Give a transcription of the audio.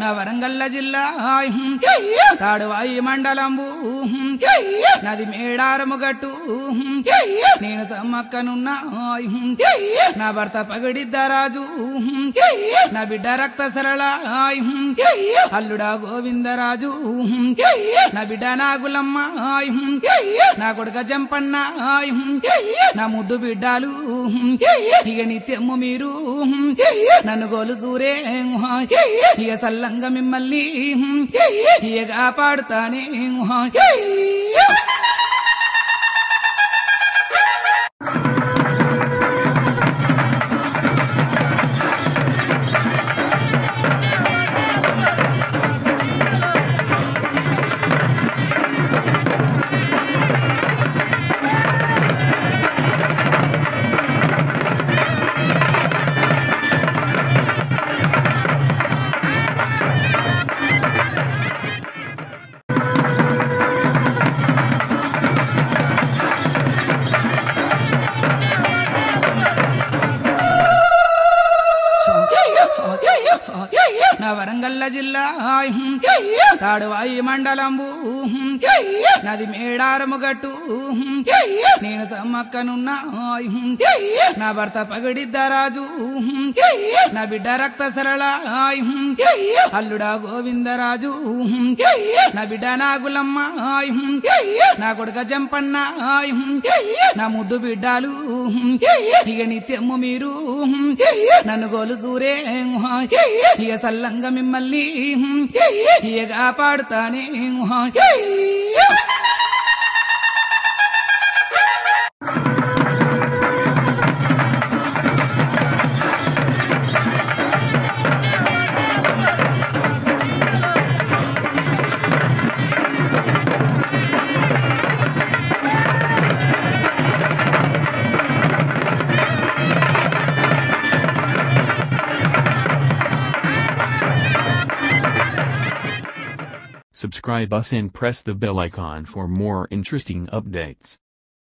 నా వరంగల్ల జిల్లా తాడువాయి మండలంబు నది మేడారము గట్టు నేను సమ్మక్కనున్నా నా భర్త పగడిద్దరాజు నా బిడ్డ రక్త సరళ అల్లుడా గోవిందరాజు నా బిడ్డ నాగులమ్మ నా కొడుక జంపన్న నా ముద్దు బిడ్డాలు ఇక నిత్యము మీరు నన్ను గోలు దూరే ఇక సల్లంగా మిమ్మల్ని ఇక కాపాడుతానే నా వరంగల్ల జిల్లా తాడువాయి మండలంబు నది మేడారము గట్టు నేను సమ్మక్కనున్నా నా భర్త పగడిద్దరాజు నా బిడ్డ రక్త సరళ అల్లుడా గోవిందరాజు నా బిడ్డ నాగులమ్మ నా కొడుక జంపన్న నా ముద్దు బిడ్డాలు ఇక నిత్యము మీరు నన్ను గోలు దూరే ఇక సల్లంగా మిమ్మల్ని ఇక కాపాడుతానే Subscribe us and press the bell icon for more interesting updates.